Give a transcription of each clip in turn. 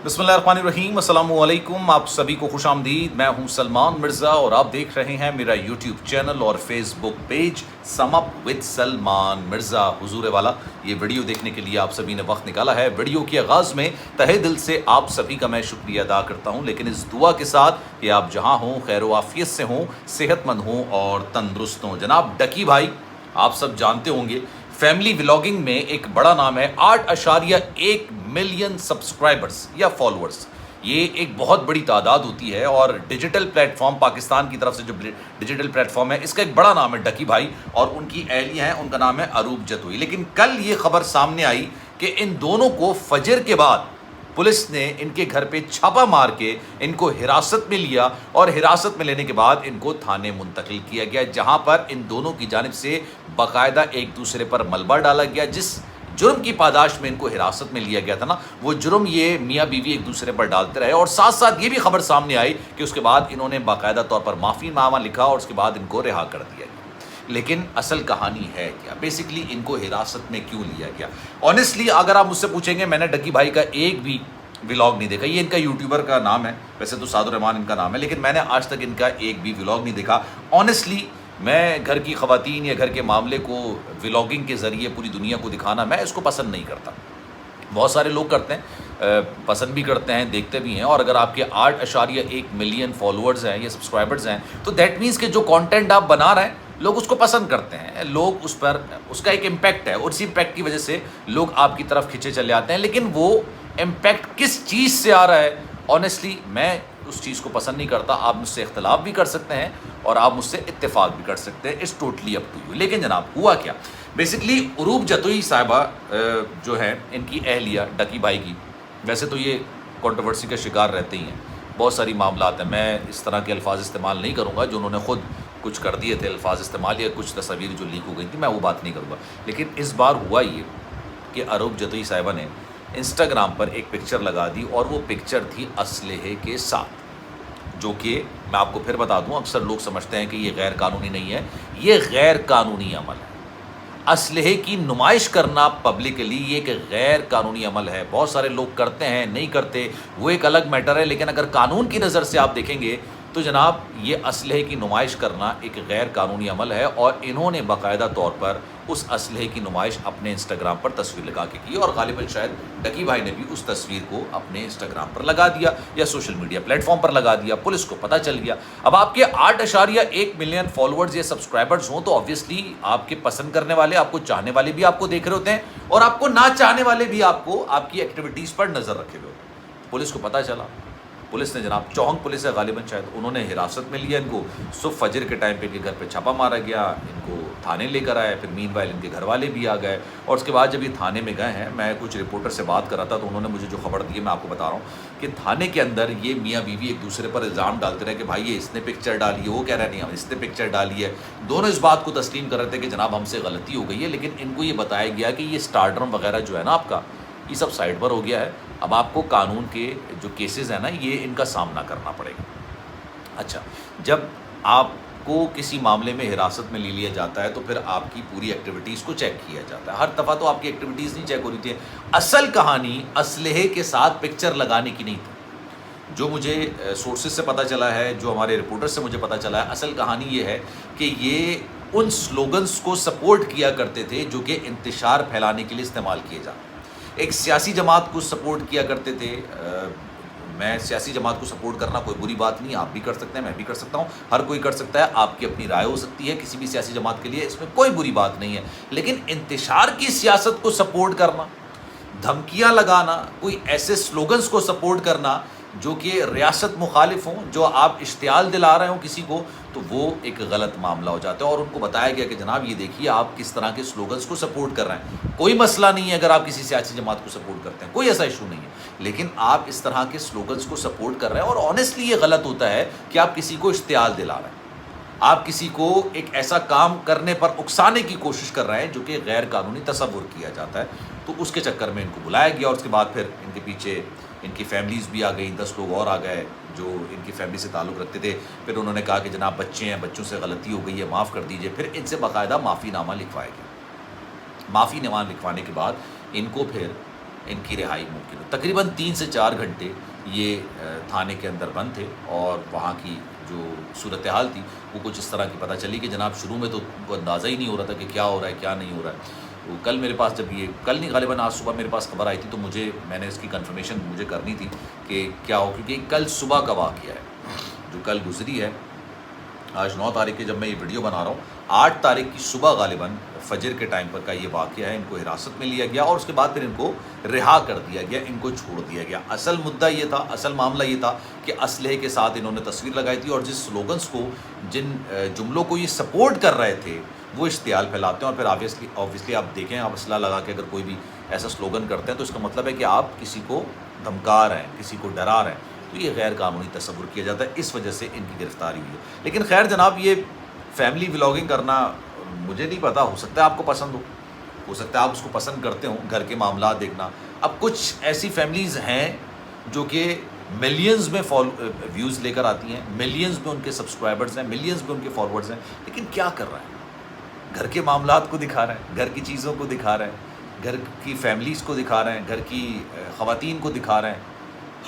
बिस्मिल्लाहिर्रहमानिर्रहीम, अस्सलामुअलैकुम। आप सभी को खुश आमदीद। मैं हूं सलमान मिर्ज़ा और आप देख रहे हैं मेरा यूट्यूब चैनल और Facebook page sum up with Salman Mirza. हुजूर वाला, ये वीडियो देखने के लिए आप सभी ने वक्त निकाला है। वीडियो के आगाज़ में तहे दिल से आप सभी का मैं शुक्रिया अदा करता हूं, लेकिन इस दुआ के साथ कि आप जहां हों खैर व आफियत से हों, सेहतमंद हों और तंदुरुस्त हों। जनाब डकी भाई, आप सब जानते होंगे फैमिली व्लॉगिंग में एक बड़ा नाम है, 8.1 मिलियन सब्सक्राइबर्स या फॉलोअर्स। ये एक बहुत बड़ी तादाद होती है और डिजिटल प्लेटफॉर्म, पाकिस्तान की तरफ से जो डिजिटल प्लेटफॉर्म है, इसका एक बड़ा नाम है डकी भाई और उनकी एहलिया हैं, उनका नाम है अरूब जतोई। लेकिन कल ये खबर सामने आई कि इन दोनों को फजर के बाद पुलिस ने इनके घर पे छापा मार के इनको हिरासत में लिया और हिरासत में लेने के बाद इनको थाने मुंतकिल किया गया, जहां पर इन दोनों की जानिब से बाकायदा एक दूसरे पर मलबा डाला गया। जिस जुर्म की पादाश में इनको हिरासत में लिया गया था ना, वो जुर्म ये मियाँ बीवी एक दूसरे पर डालते रहे और साथ साथ ये भी खबर सामने आई कि उसके बाद इन्होंने बाकायदा तौर पर माफ़ीनामा लिखा और उसके बाद इनको रिहा कर दिया गया। लेकिन असल कहानी है क्या, बेसिकली इनको हिरासत में क्यों लिया गया? ऑनेस्टली अगर आप मुझसे पूछेंगे, मैंने डकी भाई का एक भी व्लॉग नहीं देखा। ये इनका यूट्यूबर का नाम है, वैसे तो सादुर रहमान इनका नाम है, लेकिन मैंने आज तक इनका एक भी व्लॉग नहीं देखा। ऑनेस्टली मैं घर की ख़वातीन या घर के मामले को व्लॉगिंग के ज़रिए पूरी दुनिया को दिखाना, मैं इसको पसंद नहीं करता। बहुत सारे लोग करते हैं, पसंद भी करते हैं, देखते भी हैं। और अगर आपके 8.1 मिलियन फॉलोअर्स हैं या सब्सक्राइबर्स हैं, तो दैट मीन्स कि जो कंटेंट आप बना रहे हैं लोग उसको पसंद करते हैं, लोग उस पर, उसका एक इम्पैक्ट है और इसी इम्पैक्ट की वजह से लोग आपकी तरफ खिंचे चले आते हैं। लेकिन वो इम्पैक्ट किस चीज़ से आ रहा है, ऑनेस्टली मैं उस चीज़ को पसंद नहीं करता। आप मुझसे इख्तलाफ भी कर सकते हैं और आप मुझसे इत्तेफाक भी कर सकते हैं, it's totally up to you. लेकिन जनाब हुआ क्या, बेसिकली अरूब जतोई साहिबा जो है, इनकी एहलिया डकी भाई की, वैसे तो ये कंट्रोवर्सी का शिकार रहते ही हैं, बहुत सारी मामलात हैं। मैं इस तरह के अल्फाज इस्तेमाल नहीं करूँगा जो उन्होंने ख़ुद कुछ कर दिए थे अल्फाज इस्तेमाल, या कुछ तस्वीर जो लीक हो गई थी, मैं वो बात नहीं करूँगा। लेकिन इस बार हुआ ये कि अरूब जतोई साहिबा ने इंस्टाग्राम पर एक पिक्चर लगा दी और वो पिक्चर थी असलहे के साथ, जो कि मैं आपको फिर बता दूं, अक्सर लोग समझते हैं कि ये गैर कानूनी नहीं है, ये गैर कानूनी अमल है। असलहे की नुमाइश करना पब्लिकली ये एक गैर कानूनी अमल है। बहुत सारे लोग करते हैं, नहीं करते, वो एक अलग मैटर है। लेकिन अगर कानून की नज़र से आप देखेंगे तो जनाब ये असलहे की नुमाइश करना एक गैर कानूनी अमल है और इन्होंने बाकायदा तौर पर उस असलहे की नुमाइश अपने इंस्टाग्राम पर तस्वीर लगा के की और गालिबन शायद डकी भाई ने भी उस तस्वीर को अपने इंस्टाग्राम पर लगा दिया या सोशल मीडिया प्लेटफॉर्म पर लगा दिया। पुलिस को पता चल गया। अब आपके 8.1 मिलियन फॉलोअर्स या सब्सक्राइबर्स हों तो ऑब्वियसली आपके पसंद करने वाले, आपको चाहने वाले भी आपको देख रहे होते हैं और आपको ना चाहने वाले भी आपको आपकी एक्टिविटीज़ पर नज़र रखे हुए होते हैं। पुलिस को पता चला, पुलिस ने, जनाब चौहंग पुलिस है गालिबन शायद, उन्होंने हिरासत में लिया इनको। सुबह फजर के टाइम पे इनके घर पे छापा मारा गया, इनको थाने लेकर आए। फिर मीनवाइल इनके घर वाले भी आ गए और उसके बाद जब ये थाने में गए हैं, मैं कुछ रिपोर्टर से बात कर रहा था तो उन्होंने मुझे जो खबर दी है मैं आपको बता रहा हूँ कि थाने के अंदर ये मियाँ बीवी एक दूसरे पर इल्ज़ाम डालते रहे कि भाई ये इसने पिक्चर डाली है, वो कह रहा है नहीं इसने पिक्चर डाली है। दोनों इस बात को तस्लीम कर रहे थे कि जनाब हमसे गलती हो गई है, लेकिन इनको ये बताया गया कि ये स्टारडम वगैरह जो है ना आपका, ये सब साइड पर हो गया है। अब आपको कानून के जो केसेस हैं ना, ये इनका सामना करना पड़ेगा। अच्छा, जब आपको किसी मामले में हिरासत में ले लिया जाता है तो फिर आपकी पूरी एक्टिविटीज़ को चेक किया जाता है। हर दफ़ा तो आपकी एक्टिविटीज़ नहीं चेक हो रही थी। असल कहानी असलहे के साथ पिक्चर लगाने की नहीं थी। जो मुझे सोर्सेज से पता चला है, जो हमारे रिपोर्टर से मुझे पता चला है, असल कहानी ये है कि ये उन स्लोगन्स को सपोर्ट किया करते थे जो कि इंतशार फैलाने के लिए इस्तेमाल किए जाते हैं। एक सियासी जमात को सपोर्ट किया करते थे। मैं सियासी जमात को सपोर्ट करना कोई बुरी बात नहीं, आप भी कर सकते हैं, मैं भी कर सकता हूँ, हर कोई कर सकता है। आपकी अपनी राय हो सकती है किसी भी सियासी जमात के लिए, इसमें कोई बुरी बात नहीं है। लेकिन इंतशार की सियासत को सपोर्ट करना, धमकियाँ लगाना, कोई ऐसे स्लोगन्स को सपोर्ट करना जो कि रियासत मुखालिफ हों, जो आप इश्तियाल दिला रहे हो किसी को, तो वो एक गलत मामला हो जाता है। और उनको बताया गया कि जनाब ये देखिए आप किस तरह के स्लोगन्स को सपोर्ट कर रहे हैं। कोई मसला नहीं है अगर आप किसी सियासी जमात को सपोर्ट करते हैं, कोई ऐसा इशू नहीं है, लेकिन आप इस तरह के स्लोगन्स को सपोर्ट कर रहे हैं और ऑनेस्टली ये गलत होता है कि आप किसी को इश्तियाल दिला रहे हैं, आप किसी को एक ऐसा काम करने पर उकसाने की कोशिश कर रहे हैं जो कि गैर कानूनी तसव्वुर किया जाता है। तो उसके चक्कर में इनको बुलाया गया और उसके बाद फिर इनके पीछे इनकी फैमिलीज़ भी आ गई, 10 लोग और आ गए जो इनकी फैमिली से ताल्लुक़ रखते थे। फिर उन्होंने कहा कि जनाब बच्चे हैं, बच्चों से गलती हो गई है, माफ़ कर दीजिए। फिर इनसे बाकायदा माफ़ीनामा लिखवाया गया। माफ़ीनामा लिखवाने के बाद इनको फिर ان کی رہائی ممکن ہو. تقریباً 3 سے 4 گھنٹے یہ تھانے کے اندر بند تھے اور وہاں کی جو صورتحال تھی وہ کچھ اس طرح کی پتہ چلی کہ جناب شروع میں تو ان کو اندازہ ہی نہیں ہو رہا تھا کہ کیا ہو رہا ہے کیا نہیں ہو رہا ہے. وہ کل میرے پاس جب یہ کل نہیں غالباً آج صبح میرے پاس خبر آئی تھی تو میں نے اس کی کنفرمیشن مجھے کرنی تھی کہ کیا ہو, کیونکہ کل صبح کا واقعہ ہے جو کل گزری ہے. آج 9 تاریخ کے جب میں یہ ویڈیو بنا رہا ہوں, 8 تاریخ کی صبح غالباً فجر کے ٹائم پر کا یہ واقعہ ہے. ان کو حراست میں لیا گیا اور اس کے بعد پھر ان کو رہا کر دیا گیا, ان کو چھوڑ دیا گیا. اصل مدعا یہ تھا, اصل معاملہ یہ تھا کہ اسلحے کے ساتھ انہوں نے تصویر لگائی تھی اور جس سلوگنس کو, جن جملوں کو یہ سپورٹ کر رہے تھے وہ اشتعال پھیلاتے ہیں. اور پھر آبویسلی آپ دیکھیں, آپ اسلحہ لگا کے اگر کوئی بھی ایسا سلوگن کرتے ہیں تو اس کا مطلب ہے کہ آپ کسی کو دھمکا رہے ہیں, کسی کو ڈرا رہے ہیں. تو یہ غیر قانونی تصور کیا جاتا ہے, اس وجہ سے ان کی گرفتاری ہوئی ہے. لیکن خیر جناب, یہ فیملی ولاگنگ کرنا مجھے نہیں پتا, ہو سکتا ہے آپ کو پسند ہو سکتا ہے آپ اس کو پسند کرتے ہوں, گھر کے معاملات دیکھنا. اب کچھ ایسی فیملیز ہیں جو کہ ملینز میں ویوز لے کر آتی ہیں, ملینز میں ان کے سبسکرائبرز ہیں, ملینز میں ان کے فالوورز ہیں, لیکن کیا کر رہے ہیں؟ گھر کے معاملات کو دکھا رہے ہیں, گھر کی چیزوں کو دکھا رہے ہیں, گھر کی فیملیز کو دکھا رہے ہیں, گھر کی خواتین کو دکھا رہے ہیں,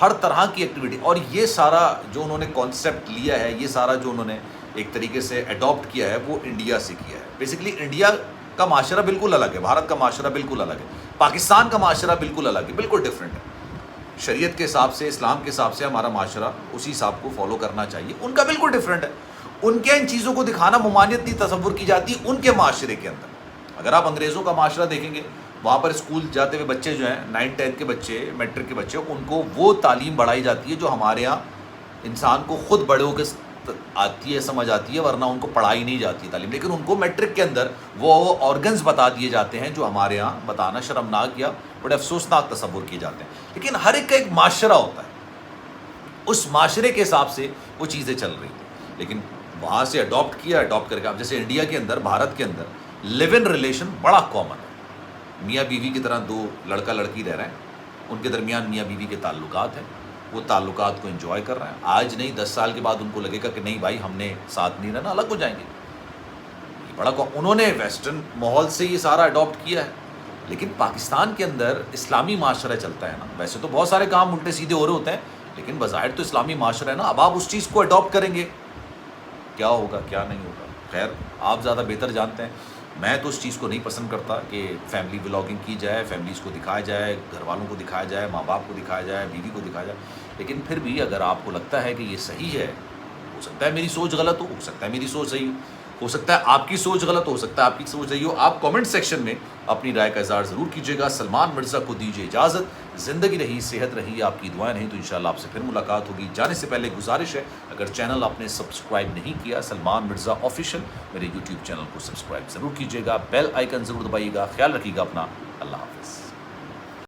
ہر طرح کی ایکٹیویٹی. اور یہ سارا جو انہوں نے کانسیپٹ لیا ہے, یہ سارا جو انہوں نے ایک طریقے سے اڈاپٹ کیا ہے وہ انڈیا سے کیا ہے. بیسیکلی انڈیا کا معاشرہ بالکل الگ ہے, بھارت کا معاشرہ بالکل الگ ہے, پاکستان کا معاشرہ بالکل الگ ہے, بالکل ڈفرینٹ ہے. شریعت کے حساب سے, اسلام کے حساب سے ہمارا معاشرہ اسی حساب کو فالو کرنا چاہیے, ان کا بالکل ڈفرینٹ ہے. ان کے ان چیزوں کو دکھانا ممانعت نہیں تصور کی جاتی ان کے معاشرے کے اندر. اگر آپ انگریزوں کا معاشرہ دیکھیں گے, وہاں پر اسکول جاتے ہوئے بچے جو ہیں 9-10 کے بچے, میٹرک کے بچے, ان کو وہ تعلیم بڑھائی جاتی ہے جو ہمارے ہاں انسان کو خود بڑے ہو کے آتی ہے, سمجھ آتی ہے, ورنہ ان کو پڑھائی نہیں جاتی تعلیم. لیکن ان کو میٹرک کے اندر وہ آرگنز بتا دیے جاتے ہیں جو ہمارے ہاں بتانا شرمناک یا بڑے افسوسناک تصور کیے جاتے ہیں. لیکن ہر ایک کا ایک معاشرہ ہوتا ہے, اس معاشرے کے حساب سے وہ چیزیں چل رہی تھیں. لیکن وہاں سے اڈاپٹ کر کے, اب جیسے انڈیا کے اندر, بھارت کے اندر لیو ان ریلیشن بڑا کامن ہے. میاں بیوی کی طرح دو لڑکا لڑکی رہ رہے ہیں, ان کے درمیان میاں بیوی کے تعلقات ہیں, وہ تعلقات کو انجوائے کر رہے ہیں. آج نہیں 10 سال کے بعد ان کو لگے گا کہ نہیں بھائی ہم نے ساتھ نہیں رہنا, الگ ہو جائیں گے. یہ بڑا انہوں نے ویسٹرن ماحول سے یہ سارا اڈاپٹ کیا ہے. لیکن پاکستان کے اندر اسلامی معاشرہ چلتا ہے نا, ویسے تو بہت سارے کام الٹے سیدھے ہو رہے ہوتے ہیں, لیکن بظاہر تو اسلامی معاشرہ ہے نا. اب آپ اس چیز کو اڈاپٹ کریں گے, کیا ہوگا کیا نہیں ہوگا, خیر آپ زیادہ بہتر جانتے ہیں. میں تو اس چیز کو نہیں پسند کرتا کہ فیملی ولاگنگ کی جائے, فیملیز کو دکھایا جائے, گھر والوں کو دکھایا جائے, ماں باپ کو دکھایا جائے, بیوی کو دکھایا جائے. لیکن پھر بھی اگر آپ کو لگتا ہے کہ یہ صحیح ہے, ہو سکتا ہے میری سوچ غلط ہو سکتا ہے میری سوچ صحیح ہو سکتا ہے آپ کی سوچ غلط ہو سکتا ہے آپ کی سوچ صحیح ہو. آپ کامنٹ سیکشن میں اپنی رائے کا اظہار ضرور کیجیے گا. سلمان مرزا کو دیجیے اجازت. زندگی رہی, صحت رہی, آپ کی دعائیں رہیں تو انشاءاللہ آپ سے پھر ملاقات ہوگی. جانے سے پہلے گزارش ہے, اگر چینل آپ نے سبسکرائب نہیں کیا سلمان مرزا آفیشیل, میرے یوٹیوب چینل کو سبسکرائب ضرور کیجیے گا, بیل آئیکن ضرور دبائیے گا. خیال رکھیے گا اپنا, اللہ حافظ.